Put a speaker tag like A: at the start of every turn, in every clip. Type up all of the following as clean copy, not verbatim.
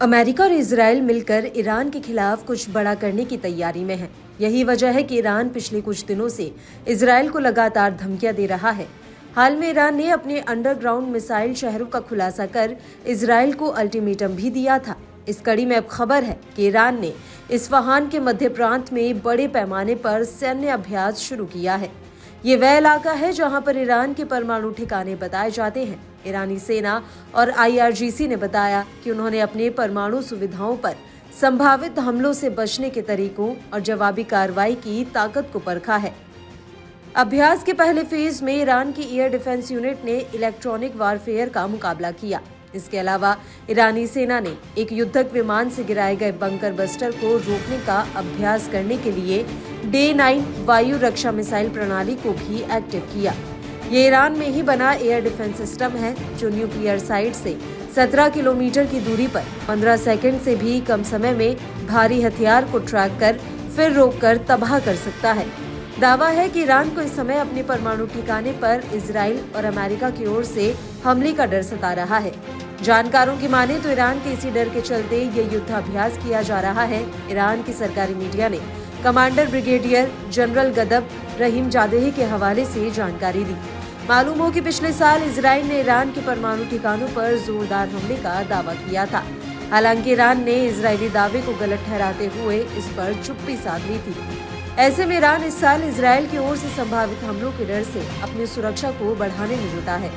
A: America और Israel मिलकर Iran के खिलाफ कुछ बड़ा करने की तैयारी में है। यही वजह है कि ईरान पिछले कुछ दिनों से इजराइल को लगातार धमकियां दे रहा है। हाल में ईरान ने अपने अंडरग्राउंड मिसाइल शहरों का खुलासा कर इजराइल को अल्टीमेटम भी दिया था। इस कड़ी में अब खबर है कि ईरान ने इस्फहान के मध्य प्रांत में बड़े पैमाने पर सैन्य अभ्यास शुरू किया है। ये वह इलाका है जहां पर ईरान के परमाणु ठिकाने बताए जाते हैं। ईरानी सेना और IRGC ने बताया कि उन्होंने अपने परमाणु सुविधाओं पर संभावित हमलों से बचने के तरीकों और जवाबी कार्रवाई की ताकत को परखा है। अभ्यास के पहले फेज में ईरान की एयर डिफेंस यूनिट ने इलेक्ट्रॉनिक वारफेयर का मुकाबला किया। इसके अलावा ईरानी सेना ने एक युद्धक विमान से गिराए गए बंकर बस्टर को रोकने का अभ्यास करने के लिए Day-9 वायु रक्षा मिसाइल प्रणाली को भी एक्टिव किया। ये ईरान में ही बना एयर डिफेंस सिस्टम है जो न्यूक्लियर साइट से 17 किलोमीटर की दूरी पर 15 सेकंड से भी कम समय में भारी हथियार को ट्रैक कर फिर रोककर तबाह कर सकता है। दावा है कि ईरान को इस समय अपने परमाणु ठिकाने पर इजराइल और अमेरिका की ओर से हमले का डर सता रहा है। जानकारों की माने तो ईरान के इसी डर के चलते ये युद्धाभ्यास किया जा रहा है। ईरान की सरकारी मीडिया ने कमांडर ब्रिगेडियर जनरल गदब रहीमजादेही के हवाले से जानकारी दी। मालूम हो कि पिछले साल इजराइल ने ईरान के परमाणु ठिकानों पर जोरदार हमले का दावा किया था। हालांकि ईरान ने इजरायली दावे को गलत ठहराते हुए इस पर चुप्पी साध ली थी। ऐसे में ईरान इस साल इजराइल की ओर से संभावित हमलों के डर से अपनी सुरक्षा को बढ़ाने में जुटा है।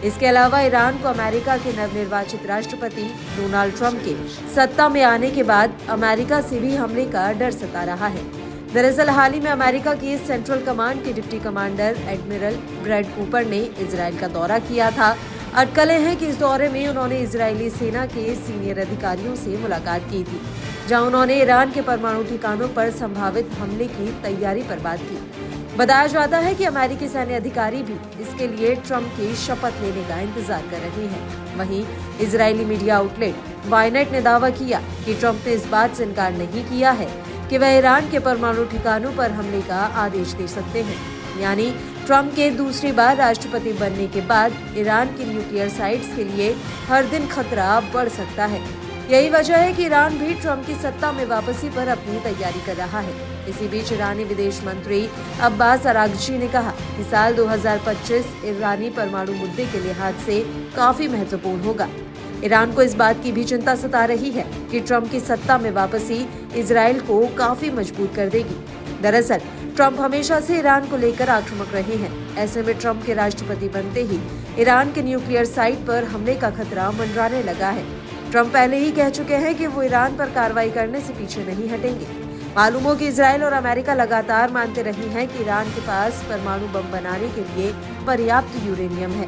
A: इसके अलावा ईरान को अमेरिका के नवनिर्वाचित राष्ट्रपति डोनाल्ड ट्रंप के सत्ता में आने के बाद अमेरिका से भी हमले का डर सता रहा है। दरअसल हाल ही में अमेरिका की सेंट्रल कमांड के deputy commander admiral Brad Cooper ने इजराइल का दौरा किया था। अटकलें हैं कि इस दौरे में उन्होंने इजरायली सेना के सीनियर अधिकारियों से मुलाकात की थी, जहां उन्होंने ईरान के परमाणु ठिकानों पर संभावित हमले की तैयारी पर बात की। बताया जाता है कि अमेरिकी सैन्य अधिकारी भी इसके लिए ट्रंप की शपथ लेने का इंतजार कर रहे हैं। वहीं इजरायली मीडिया आउटलेट वायनेट ने दावा किया कि ट्रंप ने इस बात से इनकार नहीं किया है कि वह ईरान के परमाणु ठिकानों पर हमले का आदेश दे सकते हैं। यानी ट्रंप के दूसरी बार राष्ट्रपति बनने के बाद ईरान की न्यूक्लियर साइट्स के लिए हर दिन खतरा बढ़ सकता है। यही वजह है कि ईरान भी ट्रंप की सत्ता में वापसी पर अपनी तैयारी कर रहा है। इसी बीच ईरानी विदेश मंत्री अब्बास अरागची ने कहा कि साल 2025 ईरानी परमाणु मुद्दे के लिहाज से काफी महत्वपूर्ण होगा। ईरान को इस बात की भी चिंता सता रही है कि ट्रंप की सत्ता में वापसी इजराइल को काफी मजबूत कर देगी। दरअसल ट्रंप हमेशा से ईरान को लेकर आक्रामक रहे हैं। ऐसे में ट्रंप के राष्ट्रपति बनते ही ईरान के न्यूक्लियर साइट पर हमले का खतरा मंडराने लगा है। ट्रंप पहले ही कह चुके हैं कि वो ईरान पर कार्रवाई करने से पीछे नहीं हटेंगे। मालूम हो कि इजराइल और अमेरिका लगातार मानते रहे हैं कि ईरान के पास परमाणु बम बनाने के लिए पर्याप्त यूरेनियम है।